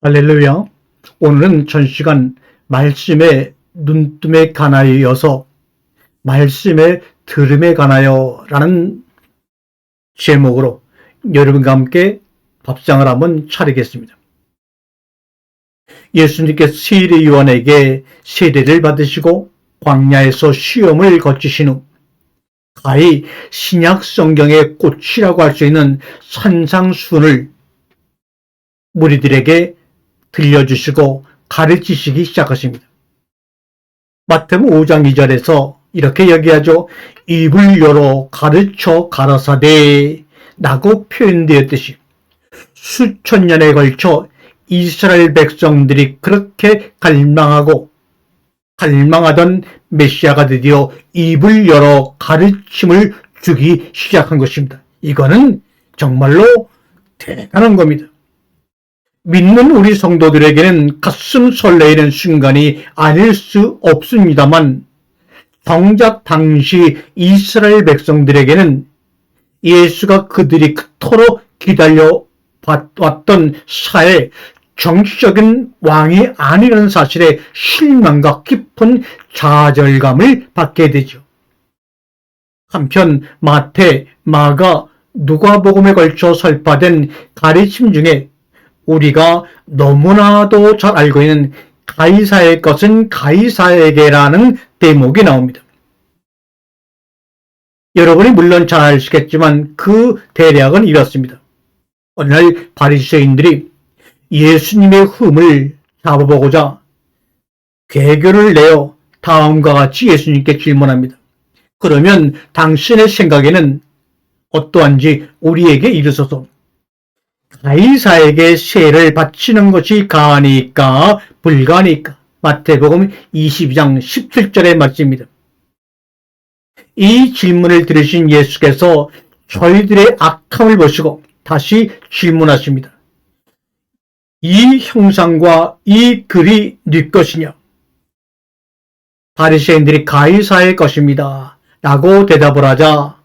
할렐루야. 오늘은 전 시간 말씀에 눈뜸에 관하여서 말씀에 들음에 관하여 라는 제목으로 여러분과 함께 밥상을 한번 차리겠습니다. 예수님께서 세례 요한에게 세례를 받으시고 광야에서 시험을 거치신 후 가히 신약 성경의 꽃이라고 할 수 있는 산상수훈을 무리들에게 들려주시고 가르치시기 시작하십니다. 마태복음 5장 2절에서 이렇게 얘기하죠. 입을 열어 가르쳐 가라사대 라고 표현되었듯이 수천 년에 걸쳐 이스라엘 백성들이 그렇게 갈망하던 메시아가 드디어 입을 열어 가르침을 주기 시작한 것입니다. 이거는 정말로 대단한 겁니다. 믿는 우리 성도들에게는 가슴 설레이는 순간이 아닐 수 없습니다만 정작 당시 이스라엘 백성들에게는 예수가 그들이 그토록 기다려왔던 사회 정치적인 왕이 아니라는 사실에 실망과 깊은 좌절감을 받게 되죠. 한편 마태, 마가, 누가복음에 걸쳐 설파된 가르침 중에 우리가 너무나도 잘 알고 있는 가이사의 것은 가이사에게라는 대목이 나옵니다. 여러분이 물론 잘 아시겠지만 그 대략은 이렇습니다. 어느 날 바리새인들이 예수님의 흠을 잡아보고자 괴교를 내어 다음과 같이 예수님께 질문합니다. 그러면 당신의 생각에는 어떠한지 우리에게 이르소서. 가이사에게 세를 바치는 것이 가하니까 불가하니까. 마태복음 22장 17절의 말씀입니다. 이 질문을 들으신 예수께서 저희들의 악함을 보시고 다시 질문하십니다. 이 형상과 이 글이 네 것이냐? 바리새인들이 가이사의 것입니다 라고 대답을 하자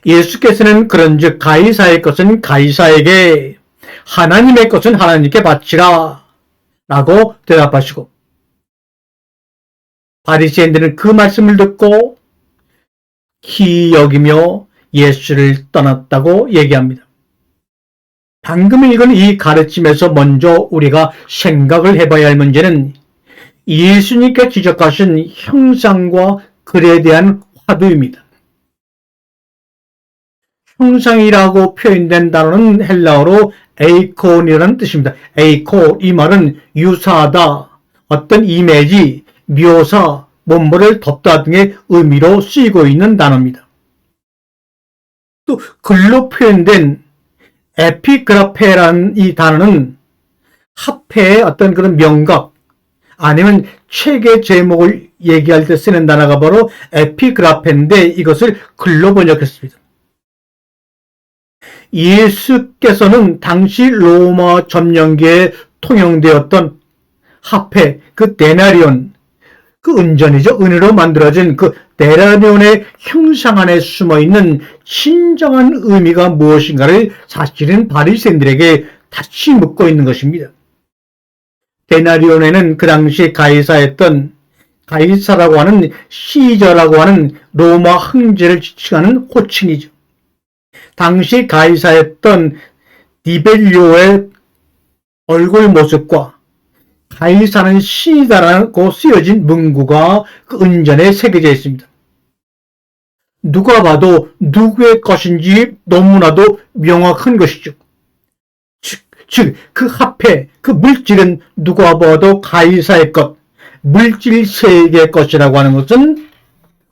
예수께서는 그런즉 가이사의 것은 가이사에게, 하나님의 것은 하나님께 바치라 라고 대답하시고 바리새인들은 그 말씀을 듣고 희히 여기며 예수를 떠났다고 얘기합니다. 방금 읽은 이 가르침에서 먼저 우리가 생각을 해봐야 할 문제는 예수님께 지적하신 형상과 글에 대한 화두입니다. 형상이라고 표현된 단어는 헬라어로 에이콘이라는 뜻입니다. 에이코, 이 말은 유사하다, 어떤 이미지, 묘사, 뭔가를 덮다 등의 의미로 쓰이고 있는 단어입니다. 또 글로 표현된 에피그라페라는 이 단어는 화폐의 어떤 그런 명각 아니면 책의 제목을 얘기할 때 쓰는 단어가 바로 에피그라페인데 이것을 글로 번역했습니다. 예수께서는 당시 로마 점령기에 통용되었던 화폐, 그 데나리온, 그 은전이죠. 은으로 만들어진 그 데나리온의 형상 안에 숨어있는 진정한 의미가 무엇인가를 사실은 바리새인들에게 다시 묻고 있는 것입니다. 데나리온에는 그 당시 가이사였던 가이사라고 하는 시저라고 하는 로마 황제를 지칭하는 호칭이죠. 당시 가이사였던 디벨료의 얼굴 모습과 가이사는 신이다라고 쓰여진 문구가 그 은전에 새겨져 있습니다. 누가 봐도 누구의 것인지 너무나도 명확한 것이죠. 즉, 그 화폐, 그 물질은 누가 봐도 가이사의 것, 물질 세계의 것이라고 하는 것은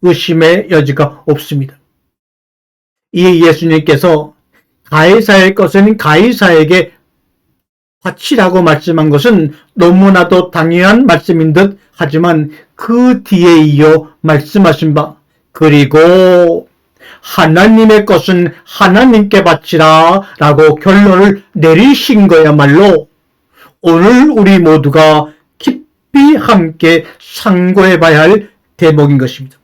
의심의 여지가 없습니다. 이 예수님께서 가이사의 것은 가이사에게 바치라고 말씀한 것은 너무나도 당연한 말씀인 듯 하지만 그 뒤에 이어 말씀하신 바 그리고 하나님의 것은 하나님께 바치라 라고 결론을 내리신 거야말로 오늘 우리 모두가 깊이 함께 상고해 봐야 할 대목인 것입니다.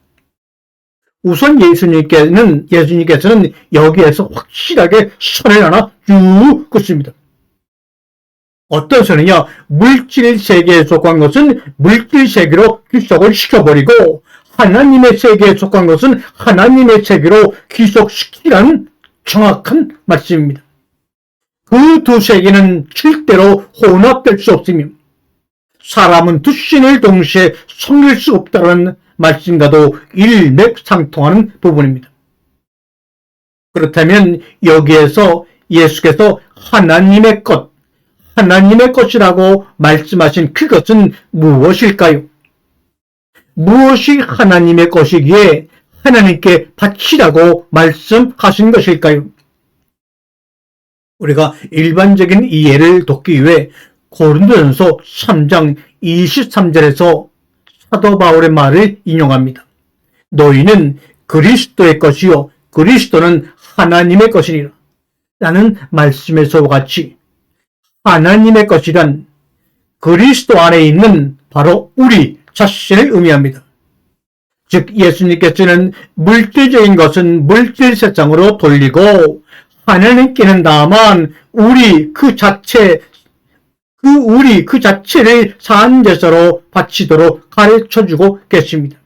우선 예수님께서는 여기에서 확실하게 선을 하나 쭉 긋습니다. 어떤 소리냐? 물질 세계에 속한 것은 물질 세계로 귀속을 시켜버리고 하나님의 세계에 속한 것은 하나님의 세계로 귀속시키라는 정확한 말씀입니다. 그 두 세계는 절대로 혼합될 수 없으며 사람은 두 신을 동시에 섬길 수 없다는 말씀과도 일맥상통하는 부분입니다. 그렇다면 여기에서 예수께서 하나님의 것이라고 말씀하신 그것은 무엇일까요? 무엇이 하나님의 것이기에 하나님께 바치라고 말씀하신 것일까요? 우리가 일반적인 이해를 돕기 위해 고린도전서 3장 23절에서 사도 바울의 말을 인용합니다. 너희는 그리스도의 것이요 그리스도는 하나님의 것이니라 라는 말씀에서와 같이 하나님의 것이란 그리스도 안에 있는 바로 우리 자신을 의미합니다. 즉 예수님께서는 물질적인 것은 물질 세상으로 돌리고 하나님께는 다만 우리 그 자체를 산제사로 바치도록 가르쳐주고 계십니다.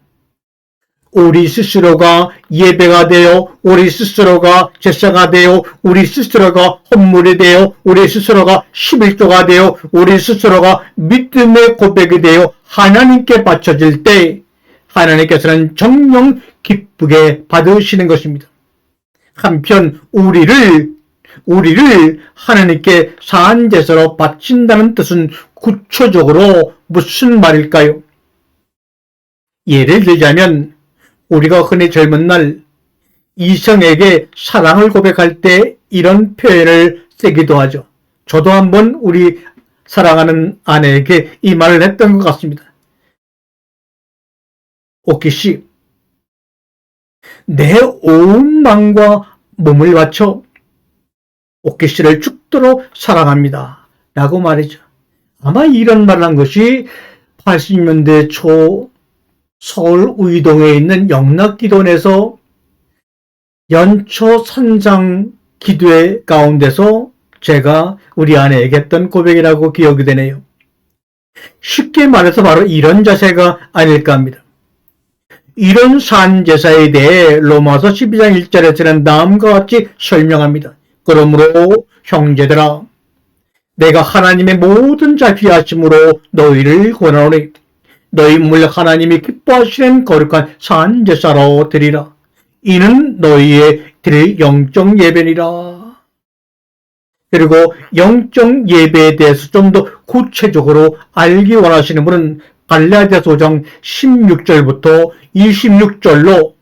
우리 스스로가 예배가 되어 우리 스스로가 제사가 되어 우리 스스로가 헌물이 되어 우리 스스로가 11조가 되어 우리 스스로가 믿음의 고백이 되어 하나님께 바쳐질 때 하나님께서는 정녕 기쁘게 받으시는 것입니다. 한편 우리를 하나님께 산제사로 바친다는 뜻은 구체적으로 무슨 말일까요? 예를 들자면 우리가 흔히 젊은 날 이성에게 사랑을 고백할 때 이런 표현을 쓰기도 하죠. 저도 한번 우리 사랑하는 아내에게 이 말을 했던 것 같습니다. 오키씨, 내 온 마음과 몸을 바쳐 오키씨를 죽도록 사랑합니다 라고 말이죠. 아마 이런 말을 한 것이 80년대 초 서울 의동에 있는 영락기도원에서 연초 산상 기도회 가운데서 제가 우리 아내에게 했던 고백이라고 기억이 되네요. 쉽게 말해서 바로 이런 자세가 아닐까 합니다. 이런 산제사에 대해 로마서 12장 1절에서는 다음과 같이 설명합니다. 그러므로 형제들아, 내가 하나님의 모든 자비하심으로 너희를 권하노니 너희 물 하나님이 기뻐하시는 거룩한 산제사로 드리라. 이는 너희의 드릴 영적 예배니라. 그리고 영적 예배에 대해서 좀 더 구체적으로 알기 원하시는 분은 갈라디아서 5장 16절부터 26절로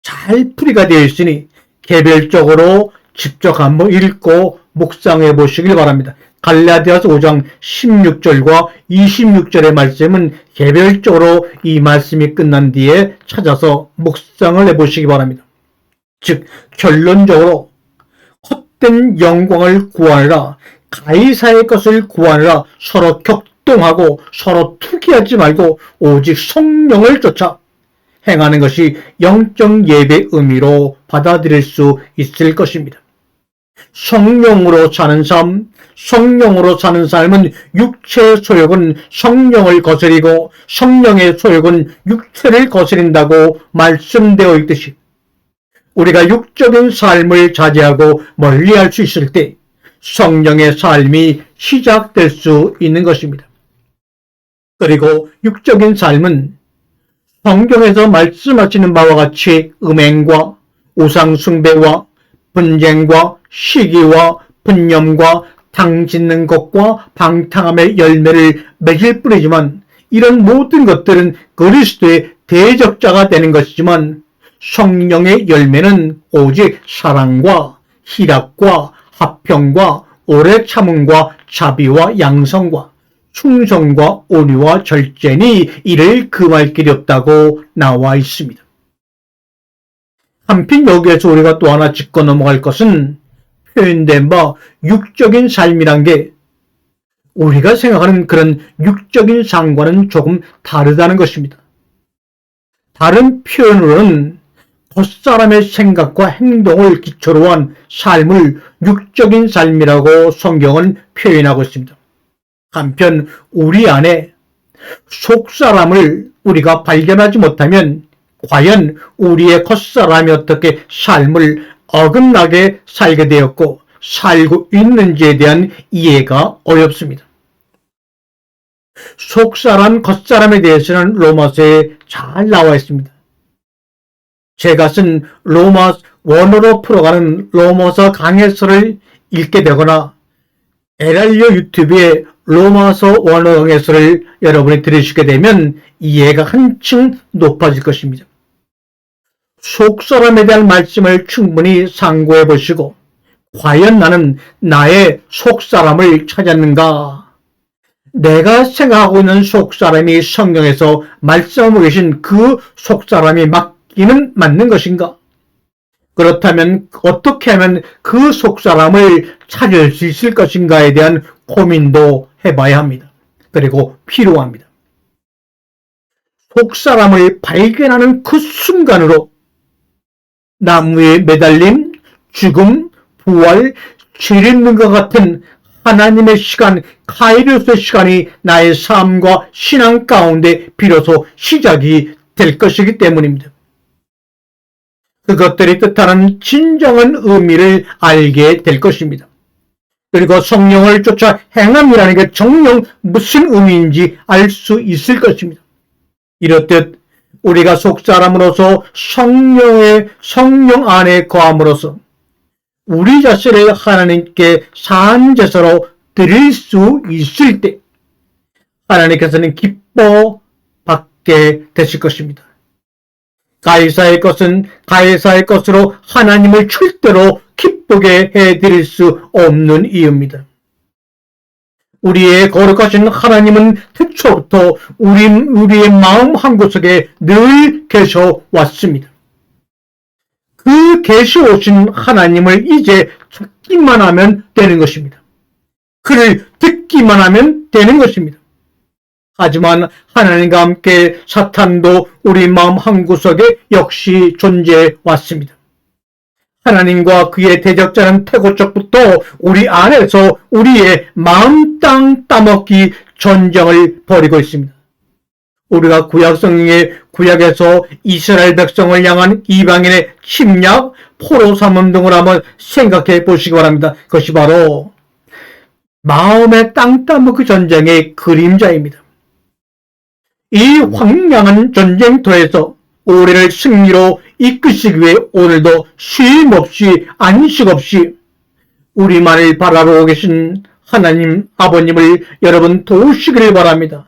잘 풀이가 되어 있으니 개별적으로 직접 한번 읽고 묵상해 보시길 바랍니다. 갈라디아서 5장 16절과 26절의 말씀은 개별적으로 이 말씀이 끝난 뒤에 찾아서 묵상을 해보시기 바랍니다. 즉 결론적으로 헛된 영광을 구하느라 가이사의 것을 구하느라 서로 격동하고 서로 투기하지 말고 오직 성령을 쫓아 행하는 것이 영적 예배 의미로 받아들일 수 있을 것입니다. 성령으로 사는 삶, 성령으로 사는 삶은 육체의 소욕은 성령을 거스리고 성령의 소욕은 육체를 거스린다고 말씀되어 있듯이 우리가 육적인 삶을 자제하고 멀리할 수 있을 때 성령의 삶이 시작될 수 있는 것입니다. 그리고 육적인 삶은 성경에서 말씀하시는 바와 같이 음행과 우상숭배와 분쟁과 시기와 분념과 당 짓는 것과 방탕함의 열매를 맺을 뿐이지만 이런 모든 것들은 그리스도의 대적자가 되는 것이지만 성령의 열매는 오직 사랑과 희락과 화평과 오래 참음과 자비와 양성과 충성과 온유와 절제니 이를 금할 길이 없다고 나와 있습니다. 한편 여기에서 우리가 또 하나 짚고 넘어갈 것은 표현된 바 육적인 삶이란 게 우리가 생각하는 그런 육적인 삶과는 조금 다르다는 것입니다. 다른 표현으로는 겉사람의 생각과 행동을 기초로 한 삶을 육적인 삶이라고 성경은 표현하고 있습니다. 한편 우리 안에 속사람을 우리가 발견하지 못하면 과연 우리의 겉사람이 어떻게 삶을 어긋나게 살게 되었고 살고 있는지에 대한 이해가 어렵습니다. 속사람, 겉사람에 대해서는 로마서에 잘 나와 있습니다. 제가 쓴 로마 원어로 풀어가는 로마서 강해서를 읽게 되거나 LRU 유튜브에 로마서 원어 강해서를 여러분이 들으시게 되면 이해가 한층 높아질 것입니다. 속사람에 대한 말씀을 충분히 상고해 보시고 과연 나는 나의 속사람을 찾았는가? 내가 생각하고 있는 속사람이 성경에서 말씀하고 계신 그 속사람이 맞는 것인가? 그렇다면 어떻게 하면 그 속사람을 찾을 수 있을 것인가에 대한 고민도 해봐야 합니다. 그리고 필요합니다. 속사람을 발견하는 그 순간으로 나무에 매달림, 죽음, 부활, 죄 있는 것 같은 하나님의 시간, 카이로스의 시간이 나의 삶과 신앙 가운데 비로소 시작이 될 것이기 때문입니다. 그것들이 뜻하는 진정한 의미를 알게 될 것입니다. 그리고 성령을 쫓아 행함이라는 게 정녕 무슨 의미인지 알 수 있을 것입니다. 이렇듯 우리가 속사람으로서 성령 안에 거함으로써 우리 자신을 하나님께 산제사로 드릴 수 있을 때 하나님께서는 기뻐 받게 되실 것입니다. 가이사의 것은 가이사의 것으로 하나님을 절대로 기쁘게 해드릴 수 없는 이유입니다. 우리의 거룩하신 하나님은 태초부터 우리의 마음 한구석에 늘 계셔 왔습니다. 그 계셔 오신 하나님을 이제 찾기만 하면 되는 것입니다. 그를 듣기만 하면 되는 것입니다. 하지만 하나님과 함께 사탄도 우리 마음 한구석에 역시 존재해 왔습니다. 하나님과 그의 대적자는 태고적부터 우리 안에서 우리의 마음 땅 따먹기 전쟁을 벌이고 있습니다. 우리가 구약에서 이스라엘 백성을 향한 이방인의 침략, 포로 삼음 등을 한번 생각해 보시기 바랍니다. 그것이 바로 마음의 땅 따먹기 전쟁의 그림자입니다. 이 황량한 전쟁터에서 우리를 승리로 이끄시기 위해 오늘도 쉼 없이 안식 없이 우리만을 바라보고 계신 하나님 아버님을 여러분 도우시기를 바랍니다.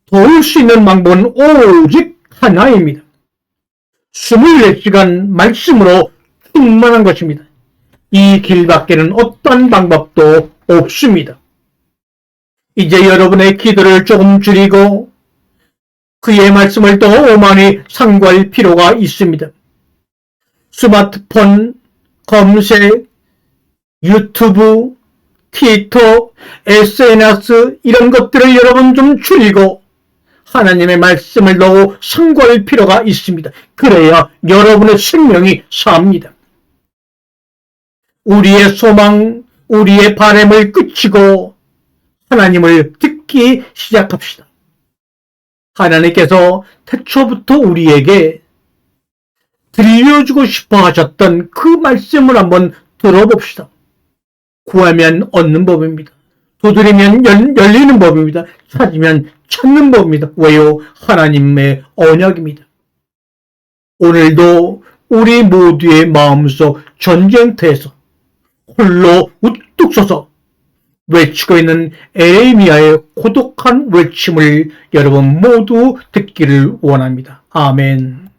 도울 수 있는 방법은 오직 하나입니다. 24시간 말씀으로 충만한 것입니다. 이 길밖에는 어떤 방법도 없습니다. 이제 여러분의 기도를 조금 줄이고 그의 말씀을 더 오만히 상고할 필요가 있습니다. 스마트폰, 검색, 유튜브, 트위터, SNS 이런 것들을 여러분 좀 줄이고 하나님의 말씀을 더 상고할 필요가 있습니다. 그래야 여러분의 생명이 삽니다. 우리의 소망, 우리의 바람을 그치고 하나님을 듣기 시작합시다. 하나님께서 태초부터 우리에게 들려주고 싶어 하셨던 그 말씀을 한번 들어봅시다. 구하면 얻는 법입니다. 두드리면 열리는 법입니다. 찾으면 찾는 법입니다. 왜요? 하나님의 언약입니다. 오늘도 우리 모두의 마음속 전쟁터에서 홀로 우뚝 서서 외치고 있는 에레미야의 고독한 외침을 여러분 모두 듣기를 원합니다. 아멘.